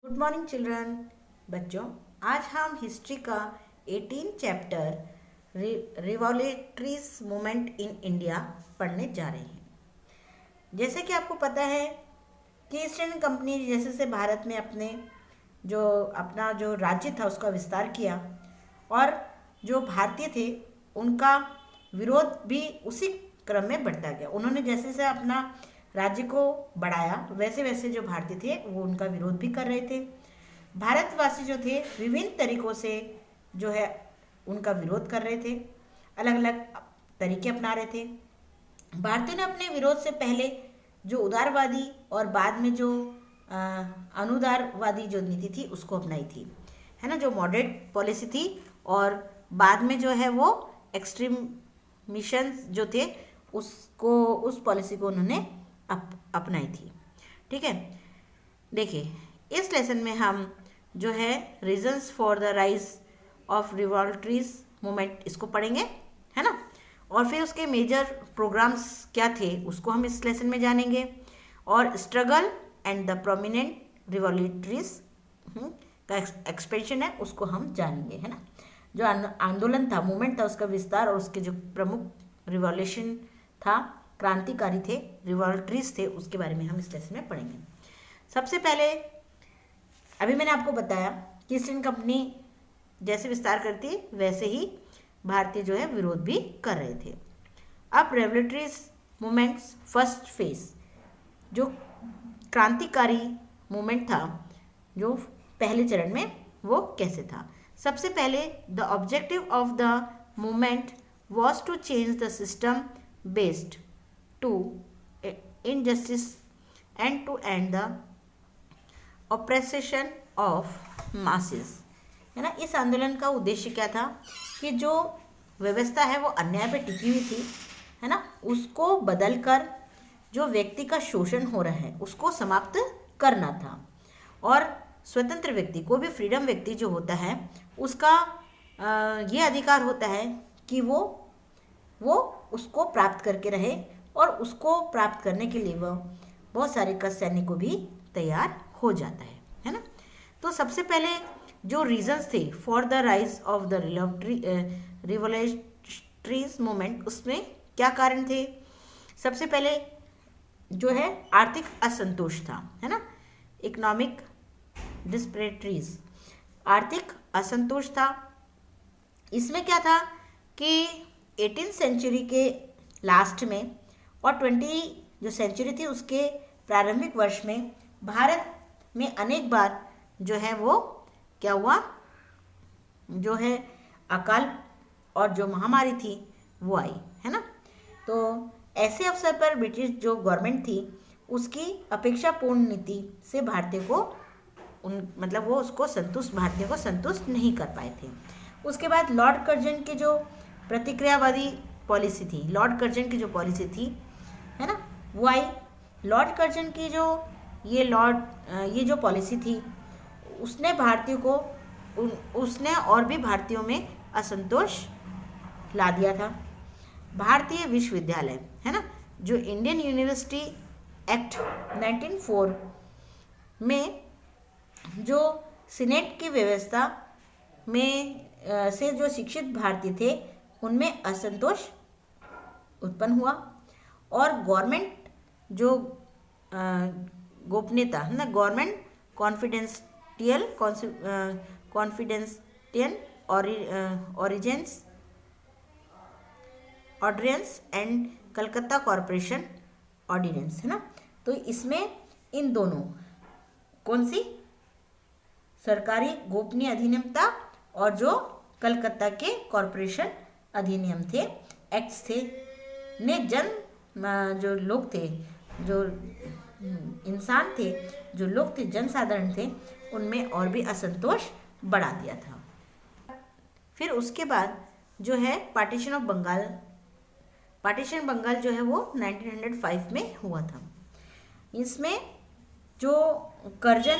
Good morning children. बच्चों, आज हम हिस्ट्री का 18 चैप्टर रिवॉल्यूटरीज मूवमेंट इन इंडिया पढ़ने जा रहे हैं। जैसे कि आपको पता है कि ईस्ट इंडियन कंपनी जैसे से भारत में अपना जो राज्य था उसका विस्तार किया और जो भारतीय थे उनका विरोध भी उसी क्रम में बढ़ता गया। उन्होंने जैसे से अपना राज्य को बढ़ाया वैसे वैसे जो भारतीय थे वो उनका विरोध भी कर रहे थे। भारतवासी जो थे विभिन्न तरीकों से जो है उनका विरोध कर रहे थे, अलग अलग तरीके अपना रहे थे। भारतीयों ने अपने विरोध से पहले जो उदारवादी और बाद में जो अनुदारवादी जो नीति थी उसको अपनाई थी, है ना। जो मॉडरेट पॉलिसी थी और बाद में जो है वो एक्सट्रीमिशन जो थे उस पॉलिसी को उन्होंने अपनाई थी। ठीक है, देखिए इस लेसन में हम जो है reasons for the rise of revolutionaries movement इसको पढ़ेंगे, है ना। और फिर उसके मेजर प्रोग्राम्स क्या थे उसको हम इस लेसन में जानेंगे और स्ट्रगल एंड द प्रोमिनेंट रिवॉल्यूटरीज का एक्सपेंशन है उसको हम जानेंगे, है ना। जो आंदोलन था, मूवमेंट था, उसका विस्तार और उसके जो प्रमुख रिवॉल्यूशन था, क्रांतिकारी थे, रिवॉल्यूटरीज थे, उसके बारे में हम इस लेसन में पढ़ेंगे। सबसे पहले अभी मैंने आपको बताया कि ईस्ट इंडियन कंपनी जैसे विस्तार करती वैसे ही भारतीय जो है विरोध भी कर रहे थे। अब रेवोल्यूटरीज मूवमेंट्स फर्स्ट फेज जो क्रांतिकारी मूवमेंट था जो पहले चरण में वो कैसे था। सबसे पहले the objective of the movement was to change the system based to injustice and to end the oppression of masses, है ना। इस आंदोलन का उद्देश्य क्या था कि जो व्यवस्था है वो अन्याय पे टिकी हुई थी, है ना, उसको बदलकर जो व्यक्ति का शोषण हो रहा है उसको समाप्त करना था और स्वतंत्र व्यक्ति को भी, फ्रीडम व्यक्ति जो होता है उसका ये अधिकार होता है कि वो उसको प्राप्त करके रहे और उसको प्राप्त करने के लिए वह बहुत सारे कष्ट सहने को भी तैयार हो जाता है ना। तो सबसे पहले जो रीजंस थे for the rise of the revolutionaries movement, उसमें क्या कारण थे। सबसे पहले जो है आर्थिक असंतोष था, है ना, इकोनॉमिक डिस्पैरिटीज, आर्थिक असंतोष था। इसमें क्या था कि 18th सेंचुरी के लास्ट में और 20 जो सेंचुरी थी उसके प्रारंभिक वर्ष में भारत में अनेक बार जो है वो क्या हुआ, जो है अकाल और जो महामारी थी वो आई, है ना। तो ऐसे अवसर पर ब्रिटिश जो गवर्नमेंट थी उसकी अपेक्षापूर्ण नीति से भारतीय को मतलब वो उसको भारतीय को संतुष्ट नहीं कर पाए थे। उसके बाद लॉर्ड कर्जन की जो प्रतिक्रियावादी पॉलिसी थी, लॉर्ड कर्जन की जो पॉलिसी थी, है ना, वो आई। लॉर्ड कर्जन की जो ये जो पॉलिसी थी उसने भारतीयों को उसने और भी भारतीयों में असंतोष ला दिया था। भारतीय विश्वविद्यालय, है ना, जो इंडियन यूनिवर्सिटी एक्ट 1904 में जो सीनेट की व्यवस्था में से जो शिक्षित भारतीय थे उनमें असंतोष उत्पन्न हुआ और गवर्नमेंट जो गोपनीयता, है ना, government confidential ordinance and Calcutta corporation ordinance, है ना। तो इसमें इन दोनों कौन सी सरकारी गोपनीय अधिनियम था और जो कलकत्ता के कॉरपोरेशन अधिनियम थे, एक्ट्स थे, ने जो लोग थे, जो इंसान थे, जो लोग थे, जनसाधारण थे, उनमें और भी असंतोष बढ़ा दिया था। फिर उसके बाद जो है पार्टीशन बंगाल जो है वो 1905 में हुआ था। इसमें जो कर्जन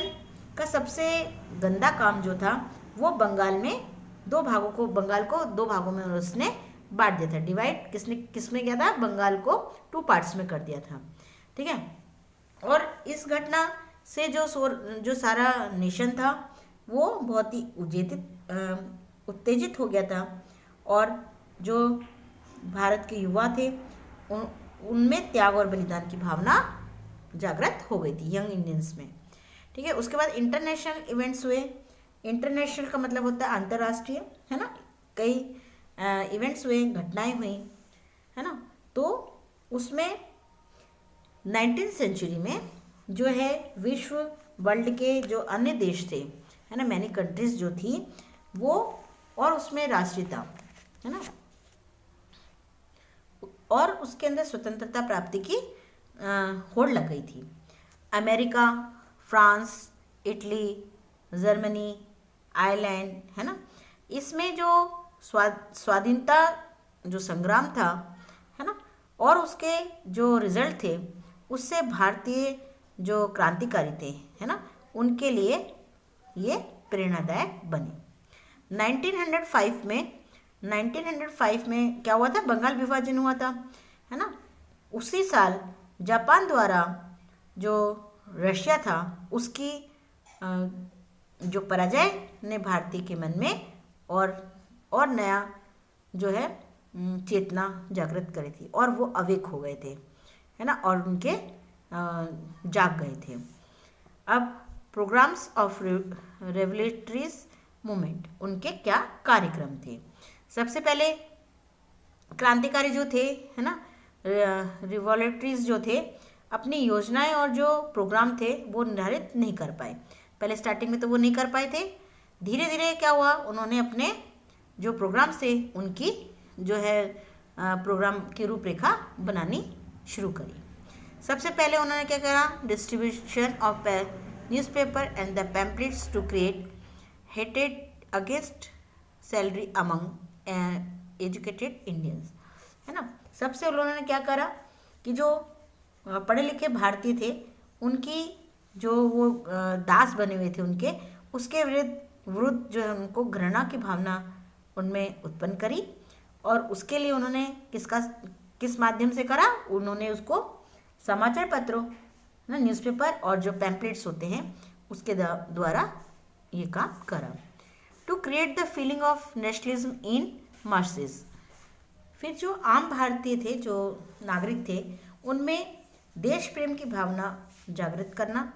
का सबसे गंदा काम जो था वो बंगाल को दो भागों में उसने बांट दिया था। डिवाइड किसमें किया था, बंगाल को 2 पार्ट्स में कर दिया था, ठीक है। और इस घटना से जो सारा नेशन था वो बहुत ही उत्तेजित हो गया था, और जो भारत के युवा थे उनमें त्याग और बलिदान की भावना जागृत हो गई थी यंग इंडियंस में। ठीक है, उसके बाद इंटरनेशनल इवेंट्स हुए। इंटरनेशनल का मतलब होता है अंतर्राष्ट्रीय, है ना। कई इवेंट्स हुए, घटनाएं हुई, है ना। तो उसमें 19th सेंचुरी में जो है विश्व वर्ल्ड के जो अन्य देश थे, है ना, मैनी कंट्रीज जो थी वो, और उसमें राष्ट्रीयता, है ना, और उसके अंदर स्वतंत्रता प्राप्ति की होड़ लग गई थी। America, France, Italy, Germany, Ireland, है ना, इसमें जो स्वाधीनता जो संग्राम था, है ना, और उसके जो रिजल्ट थे उससे भारतीय जो क्रांतिकारी थे, है ना, उनके लिए ये प्रेरणादायक बने। 1905 में क्या हुआ था, बंगाल विभाजन हुआ था, है ना। उसी साल जापान द्वारा जो रशिया था उसकी जो पराजय ने भारतीय के मन में और नया जो है चेतना जागृत करी थी, और वो अवेक हो गए थे, है ना, और उनके जाग गए थे। अब प्रोग्राम्स ऑफ रेवोल्यूटरीज मूवमेंट, उनके क्या कार्यक्रम थे। सबसे पहले क्रांतिकारी जो थे, है ना, रिवोल्यूटरीज जो थे, अपनी योजनाएं और जो प्रोग्राम थे वो निर्धारित नहीं कर पाए। पहले स्टार्टिंग में तो वो नहीं कर पाए थे। धीरे धीरे क्या हुआ, उन्होंने अपने जो प्रोग्राम थे उनकी जो है प्रोग्राम की रूपरेखा बनानी शुरू करी। सबसे पहले उन्होंने क्या करा, distribution of newspaper and the pamphlets to create हेटेड against salary among educated Indians, है ना। सबसे उन्होंने क्या करा कि जो पढ़े लिखे भारतीय थे उनकी जो वो दास बने हुए थे उनके, उसके विरुद्ध जो है उनको घृणा की भावना उनमें उत्पन्न करी, और उसके लिए उन्होंने किस माध्यम से करा, उन्होंने उसको समाचार पत्रों, ना, न्यूज़पेपर और जो पैम्पलेट्स होते हैं उसके द्वारा ये काम करा। To create the feeling of nationalism in masses, फिर जो आम भारतीय थे, जो नागरिक थे, उनमें देश प्रेम की भावना जागृत करना।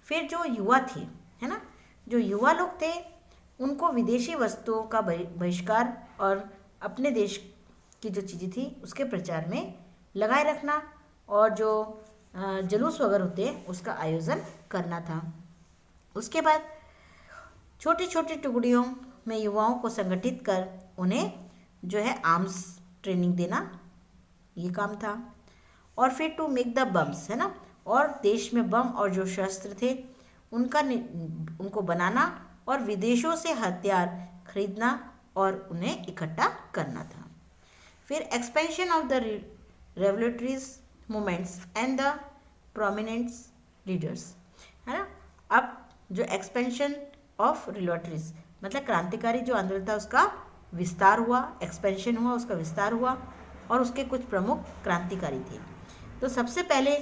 फिर जो युवा थे, है ना, जो युवा लोग थे उनको विदेशी वस्तुओं का बहिष्कार और अपने देश की जो चीज़ें थी उसके प्रचार में लगाए रखना, और जो जुलूस वगैरह होते हैं उसका आयोजन करना था। उसके बाद छोटी छोटी टुकड़ियों में युवाओं को संगठित कर उन्हें जो है आर्म्स ट्रेनिंग देना, ये काम था। और फिर टू मेक द बम्स, है ना, और देश में बम और जो शस्त्र थे उनको बनाना और विदेशों से हथियार खरीदना और उन्हें इकट्ठा करना था। फिर expansion of the revolutionaries movements and the prominent leaders, है ना। अब जो एक्सपेंशन ऑफ रिवोल्यूटरीज मतलब क्रांतिकारी जो आंदोलन था उसका विस्तार हुआ, एक्सपेंशन हुआ, उसका विस्तार हुआ, और उसके कुछ प्रमुख क्रांतिकारी थे। तो सबसे पहले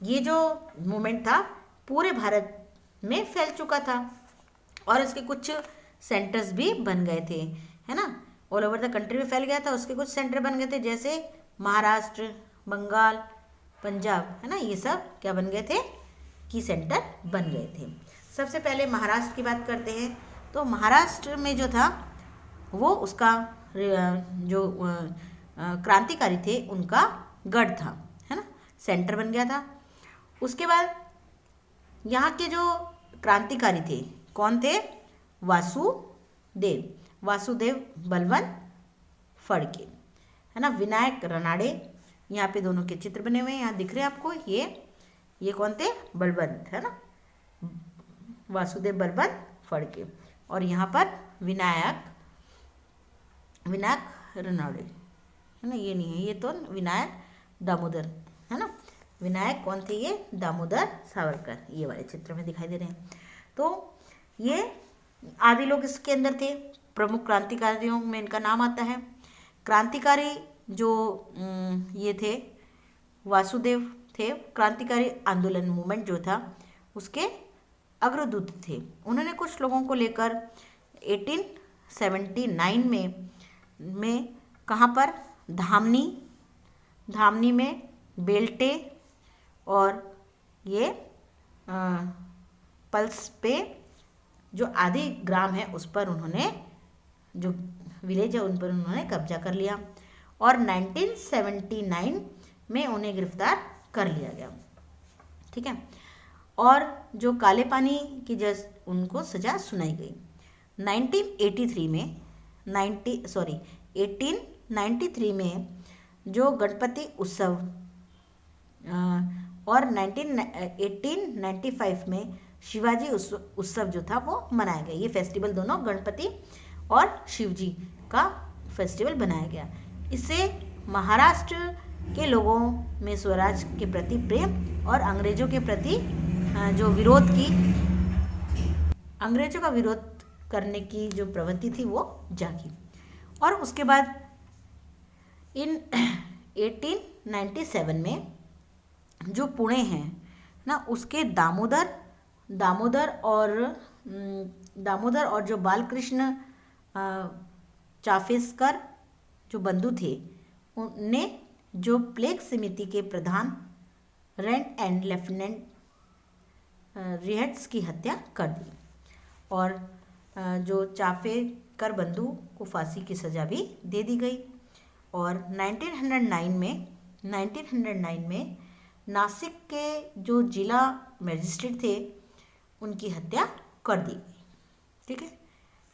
ये जो मूवमेंट था पूरे भारत में फैल चुका था, और इसके कुछ सेंटर्स भी बन गए थे, है ना, ऑल ओवर द कंट्री में फैल गया था। उसके कुछ सेंटर बन गए थे, जैसे महाराष्ट्र, बंगाल, पंजाब, है ना, ये सब क्या बन गए थे, की सेंटर बन गए थे। सबसे पहले महाराष्ट्र की बात करते हैं। तो महाराष्ट्र में जो था वो उसका जो क्रांतिकारी थे उनका गढ़ था, है ना, सेंटर बन गया था। उसके बाद यहाँ के जो क्रांतिकारी थे कौन थे, वासुदेव बलवंत फड़के, है ना, विनायक रनाड़े, यहाँ पे दोनों के चित्र बने हुए हैं, यहाँ दिख रहे हैं आपको, ये कौन थे, बलवंत, है ना, वासुदेव बलवंत फड़के, और यहाँ पर विनायक रनाड़े, है ना, ये नहीं है, ये तो विनायक दामोदर, है ना, विनायक कौन थे, ये दामोदर सावरकर, ये वाले चित्र में दिखाई दे रहे हैं। तो ये आदि लोग इसके अंदर थे, प्रमुख क्रांतिकारियों में इनका नाम आता है। क्रांतिकारी जो ये थे वासुदेव थे, क्रांतिकारी आंदोलन मूवमेंट जो था उसके अग्रदूत थे। उन्होंने कुछ लोगों को लेकर 1879 में कहाँ पर, धामनी में बेल्टे और ये पल्स पे जो आदि ग्राम है उस पर उन्होंने, जो विलेज है उन पर उन्होंने कब्जा कर लिया और 1979 में उन्हें गिरफ्तार कर लिया गया। ठीक है, और जो काले पानी की जज उनको सजा सुनाई गई। 1893 में जो गणपति उत्सव और 1895 में शिवाजी उत्सव जो था वो मनाया गया। ये फेस्टिवल दोनों गणपति और शिवजी का फेस्टिवल बनाया गया। इससे महाराष्ट्र के लोगों में स्वराज के प्रति प्रेम और अंग्रेजों के प्रति अंग्रेजों का विरोध करने की जो प्रवृत्ति थी वो जागी। और उसके बाद इन 1897 में जो पुणे है ना, उसके दामोदर और जो बालकृष्ण चाफेस्कर जो बंधु थे, उनने जो प्लेग समिति के प्रधान रेंट एंड लेफ्टिनेंट रिहट्स की हत्या कर दी और जो चाफेकर बंधु को फांसी की सजा भी दे दी गई। और 1909 में नासिक के जो जिला मजिस्ट्रेट थे उनकी हत्या कर दी गई। ठीक है,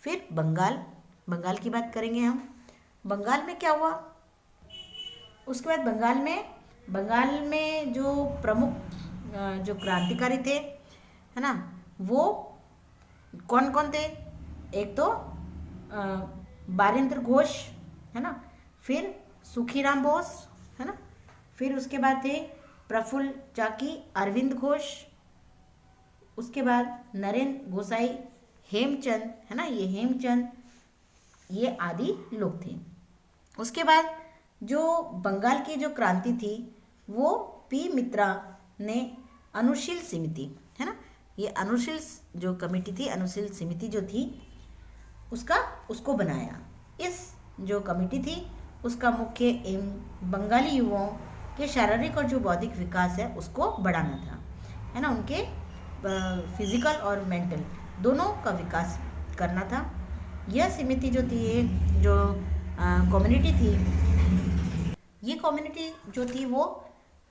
फिर बंगाल की बात करेंगे हम। बंगाल में क्या हुआ, उसके बाद बंगाल में जो प्रमुख जो क्रांतिकारी थे, है ना, वो कौन कौन थे? एक तो बारिंद्र घोष, है ना, फिर सुखीराम बोस, है ना, फिर उसके बाद थे प्रफुल्ल चाकी, अरविंद घोष, उसके बाद नरेंद्र गोसाई, हेमचंद, है ना, ये हेमचंद, ये आदि लोग थे। उसके बाद जो बंगाल की जो क्रांति थी वो पी मित्रा ने अनुशील समिति, है ना, ये अनुशील जो कमेटी थी, अनुशील समिति जो थी उसको बनाया। इस जो कमेटी थी उसका मुख्य एम बंगाली युवाओं के शारीरिक और जो बौद्धिक विकास है उसको बढ़ाना था, है ना, उनके फिजिकल और मेंटल दोनों का विकास करना था। यह समिति जो थी, ये जो कम्युनिटी थी, ये कम्युनिटी जो थी वो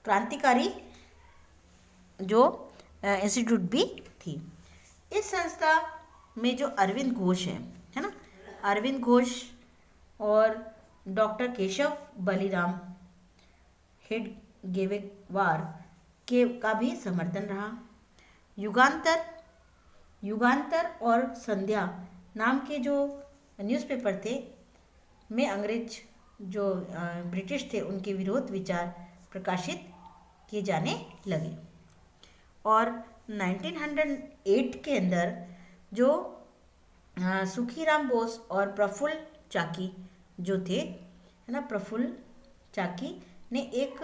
क्रांतिकारी जो इंस्टीट्यूट भी थी। इस संस्था में जो अरविंद घोष है ना, अरविंद घोष और डॉक्टर केशव बलिराम हेडगेवार का भी समर्थन रहा। युगांतर और संध्या नाम के जो न्यूज़पेपर थे में अंग्रेज जो ब्रिटिश थे उनके विरोध विचार प्रकाशित किए जाने लगे। और 1908 के अंदर जो सुखीराम बोस और प्रफुल्ल चाकी जो थे, है ना, प्रफुल्ल चाकी ने एक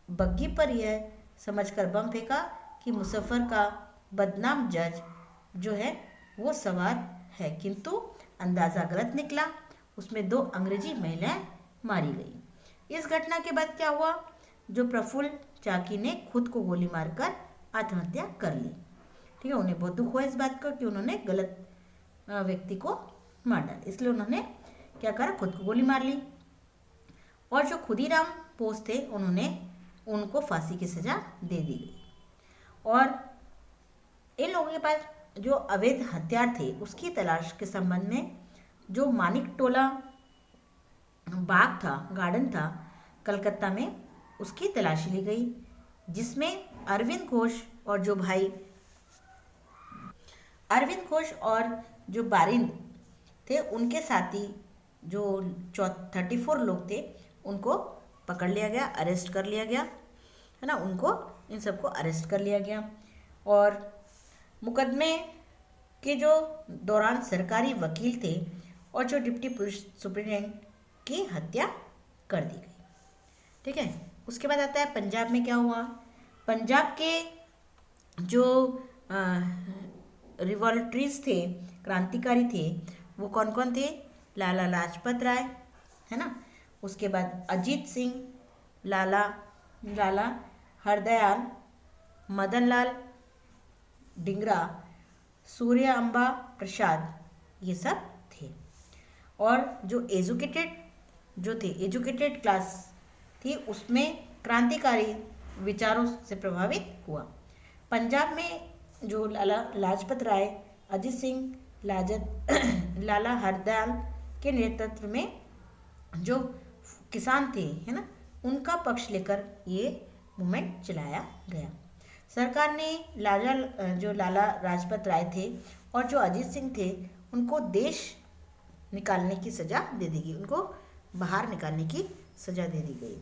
बग्घी पर यह समझकर बम फेंका कि मुजफ्फर का बदनाम जज जो है वो सवार है, किंतु अंदाज़ा गलत निकला। उसमें 2 अंग्रेजी महिलाएं मारी गई। इस घटना के बाद क्या हुआ, जो प्रफुल्ल चाकी ने खुद को गोली मारकर आत्महत्या कर ली। ठीक है, उन्हें बहुत दुख हुआ इस बात का कि उन्होंने गलत व्यक्ति को मार डाला, इसलिए उन्होंने क्या करा, खुद को गोली मार ली। और जो खुदीराम बोस थे उनको फांसी की सजा दे दी गई। और इन लोगों के पास जो अवैध हथियार थे उसकी तलाश के संबंध में जो मानिक टोला बाग था, गार्डन था कलकत्ता में, उसकी तलाशी ली गई, जिसमें अरविंद घोष और जो बारिंद थे उनके साथी जो 34 लोग थे उनको पकड़ लिया गया, अरेस्ट कर लिया गया, है ना, इन सबको अरेस्ट कर लिया गया। और मुकदमे के जो दौरान सरकारी वकील थे और जो डिप्टी पुलिस सुप्रिटेंडेंट की हत्या कर दी गई। ठीक है, उसके बाद आता है पंजाब में क्या हुआ। पंजाब के जो रिवॉल्ट्रीज थे, क्रांतिकारी थे, वो कौन कौन थे? लाला लाजपत राय, है ना, उसके बाद अजीत सिंह, लाला लाला हरदयाल, मदनलाल डिंगरा, सूर्य अम्बा प्रसाद, ये सब थे। और जो एजुकेटेड क्लास थी, उसमें क्रांतिकारी विचारों से प्रभावित हुआ। पंजाब में जो लाला लाजपत राय, अजीत सिंह, लाला हरदयाल के नेतृत्व में जो किसान थे, है ना, उनका पक्ष लेकर ये मूवमेंट चलाया गया। सरकार ने लाला लाजपत राय थे और जो अजीत सिंह थे, उनको देश निकालने की सज़ा दे दी गई, उनको बाहर निकालने की सज़ा दे दी गई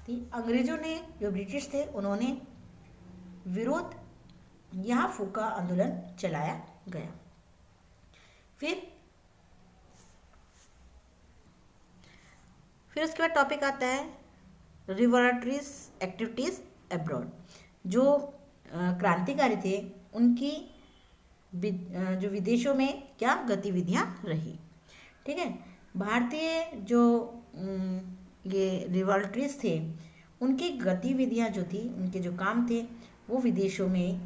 थी। अंग्रेजों ने, जो ब्रिटिश थे, उन्होंने विरोध, यहाँ फूका आंदोलन चलाया गया। फिर उसके बाद टॉपिक आता है रिवॉल्ट्रीज एक्टिविटीज अब्रॉड। जो क्रांतिकारी थे, उनकी जो विदेशों में क्या गतिविधियां रही, ठीक है। भारतीय जो ये रिवॉल्ट्रीज थे, उनकी गतिविधियां जो थी, उनके जो काम थे, वो विदेशों में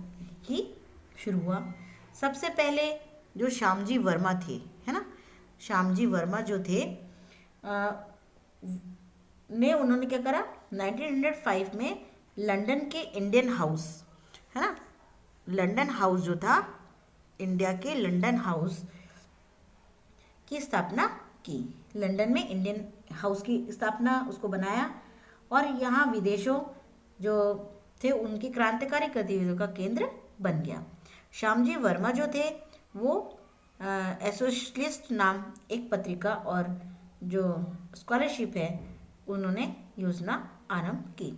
ही शुरू हुआ। सबसे पहले जो श्यामजी वर्मा थे, है ना, श्यामजी वर्मा जो थे उन्होंने क्या करा, 1905 में लंदन के इंडियन हाउस, है ना, लंदन हाउस जो था, इंडिया के लंदन हाउस की स्थापना की। लंदन में इंडियन हाउस की स्थापना, उसको बनाया, और यहाँ विदेशों जो थे, उनकी क्रांतिकारी गतिविधियों का केंद्र बन गया। श्यामजी वर्मा जो थे, वो एसोशलिस्ट नाम एक पत्रिका और जो स्कॉलरशिप है, उन्होंने योजना आरंभ की।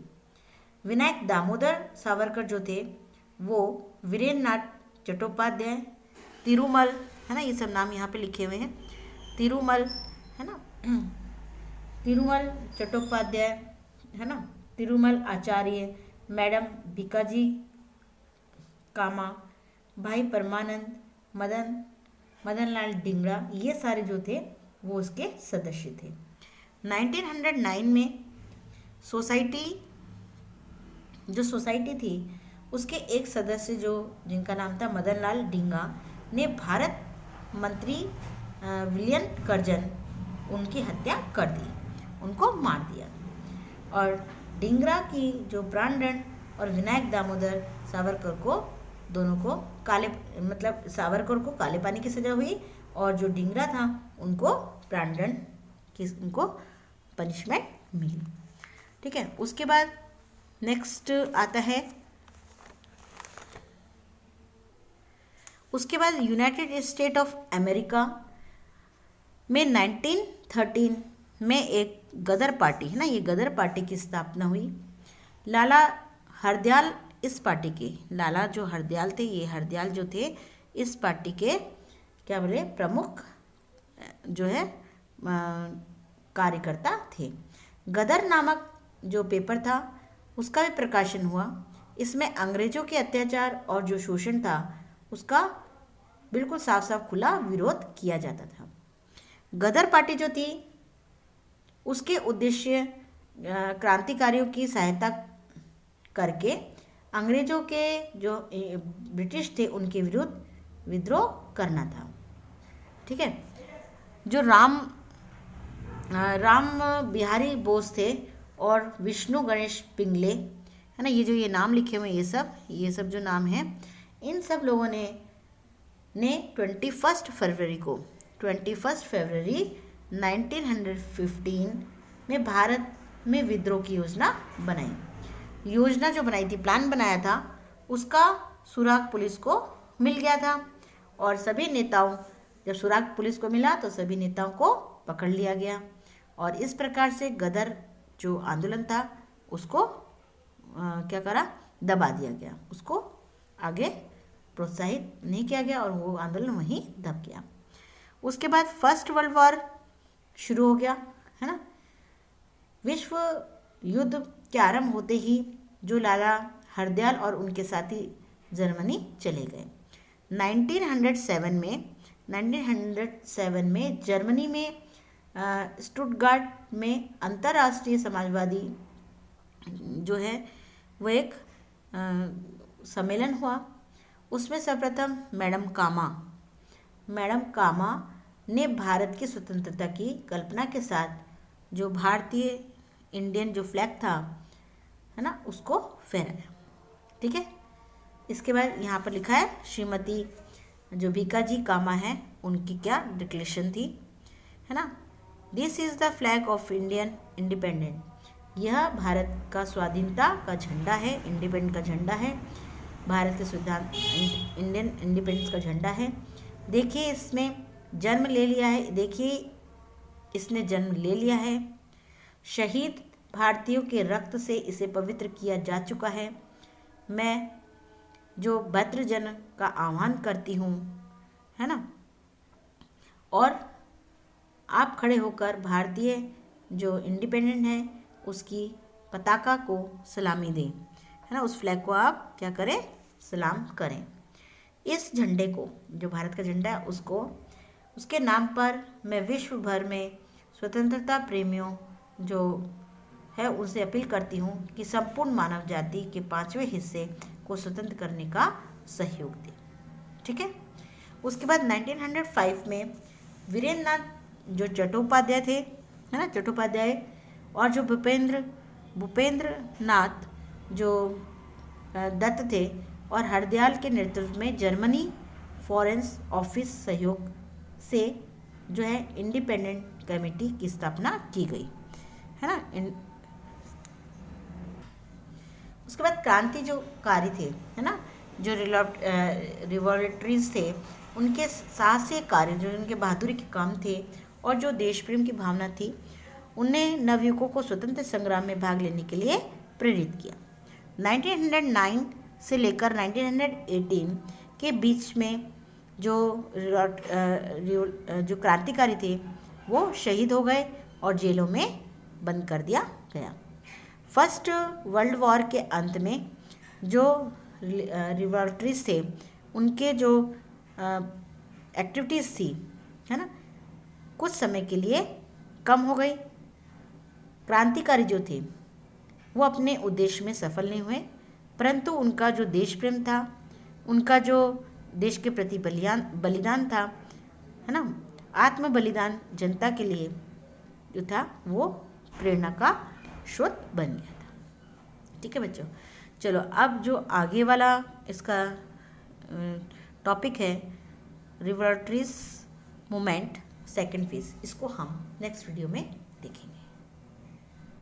विनायक दामोदर सावरकर जो थे, वो वीरेंद्र नाथ चट्टोपाध्याय, तिरुमल, है ना, ये सब नाम यहाँ पे लिखे हुए हैं, तिरुमल, है ना, तिरुमल चट्टोपाध्याय, है ना, तिरुमल आचार्य, मैडम भिकाजी कामा, भाई परमानंद, मदनलाल डिंगरा, ये सारे जो थे वो उसके सदस्य थे। 1909 में सोसाइटी थी, उसके एक सदस्य जिनका नाम था मदनलाल डिंगा ने भारत मंत्री विलियम कर्जन, उनकी हत्या कर दी, उनको मार दिया। और डिंगरा की जो प्राणदंड और विनायक दामोदर सावरकर को, दोनों को सावरकर को काले पानी की सजा हुई, और जो डिंगरा था उनको प्राणदंड की, उनको पनिशमेंट मिली, ठीक है। उसके बाद नेक्स्ट आता है, उसके बाद यूनाइटेड स्टेट ऑफ अमेरिका में 1913 में एक गदर पार्टी, है ना, ये गदर पार्टी की स्थापना हुई। लाला हरदयाल इस पार्टी के, लाला जो हरदयाल थे, ये हरदयाल जो थे इस पार्टी के क्या बोले, प्रमुख जो है कार्यकर्ता थे। गदर नामक जो पेपर था, उसका भी प्रकाशन हुआ। इसमें अंग्रेजों के अत्याचार और जो शोषण था, उसका बिल्कुल साफ साफ खुला विरोध किया जाता था। गदर पार्टी जो थी, उसके उद्देश्य क्रांतिकारियों की सहायता करके अंग्रेजों के जो ब्रिटिश थे, उनके विरुद्ध विद्रोह करना था, ठीक है। जो राम बिहारी बोस थे और विष्णु गणेश पिंगले, है ना, ये जो ये नाम लिखे हुए, ये सब जो नाम हैं, इन सब लोगों ने 21 फरवरी 1915 में भारत में विद्रोह की योजना बनाई। योजना जो बनाई थी, प्लान बनाया था, उसका सुराग पुलिस को मिल गया था, और सभी नेताओं, जब सुराग पुलिस को मिला तो सभी नेताओं को पकड़ लिया गया, और इस प्रकार से गदर जो आंदोलन था, उसको क्या करा, दबा दिया गया, उसको आगे प्रोत्साहित नहीं किया गया, और वो आंदोलन वहीं दब गया। उसके बाद फर्स्ट वर्ल्ड वॉर शुरू हो गया, है ना। विश्व युद्ध के आरंभ होते ही जो लाला हरदयाल और उनके साथी जर्मनी चले गए। 1907 में जर्मनी में स्टुटगार्ट में अंतर्राष्ट्रीय समाजवादी जो है वो एक सम्मेलन हुआ। उसमें सर्वप्रथम मैडम कामा ने भारत की स्वतंत्रता की कल्पना के साथ जो भारतीय इंडियन जो फ्लैग था, है ना, उसको फहराया। ठीक है। इसके बाद यहाँ पर लिखा है श्रीमती जो भीकाजी कामा है उनकी क्या डिक्लेरेशन थी, है ना। This is the flag of Indian independent, यह भारत का स्वाधीनता का झंडा है, इंडिपेंडेंट का झंडा है, भारत के सिद्धांत इंडियन इंडिपेंडेंस का झंडा है। देखिए इसमें जन्म ले लिया है, देखिए इसने जन्म ले लिया है, शहीद भारतीयों के रक्त से इसे पवित्र किया जा चुका है। मैं जो भद्रजन का आह्वान करती हूँ, है ना, और आप खड़े होकर भारतीय जो इंडिपेंडेंट है उसकी पताका को सलामी दें, है ना, उस फ्लैग को आप क्या करें, सलाम करें। इस झंडे को जो भारत का झंडा है उसको उसके नाम पर मैं विश्व भर में स्वतंत्रता प्रेमियों जो है उनसे अपील करती हूँ कि संपूर्ण मानव जाति के 5वें हिस्से को स्वतंत्र करने का सहयोग दें। ठीक है। उसके बाद 1905 में वीरेंद्र नाथ जो चट्टोपाध्याय थे, है ना, चट्टोपाध्याय, और जो भूपेंद्र नाथ जो दत्त थे और हरदयाल के नेतृत्व में जर्मनी फॉरेन ऑफिस सहयोग से जो है इंडिपेंडेंट कमेटी की स्थापना की गई, है ना। उसके बाद क्रांति जो कारी थे, है ना, जो रिवॉल्यूटरीज थे, उनके साहसिक कार्य जो उनके बहादुरी के काम थे और जो देश प्रेम की भावना थी, उन्हें नवयुवकों को स्वतंत्र संग्राम में भाग लेने के लिए प्रेरित किया। 1909 से लेकर 1918 के बीच में जो क्रांतिकारी थे वो शहीद हो गए और जेलों में बंद कर दिया गया। फर्स्ट वर्ल्ड वॉर के अंत में जो रिवॉल्यूटरीज थे उनके जो एक्टिविटीज़ थी, है ना, कुछ समय के लिए कम हो गई। क्रांतिकारी जो थे वो अपने उद्देश्य में सफल नहीं हुए, परंतु उनका जो देश प्रेम था, उनका जो देश के प्रति बलिदान था, है ना, आत्म बलिदान जनता के लिए जो था वो प्रेरणा का स्रोत बन गया था। ठीक है बच्चों, चलो अब जो आगे वाला इसका टॉपिक है रिवॉल्यूटरीज मूवमेंट सेकेंड फेज, इसको हम नेक्स्ट वीडियो में देखेंगे।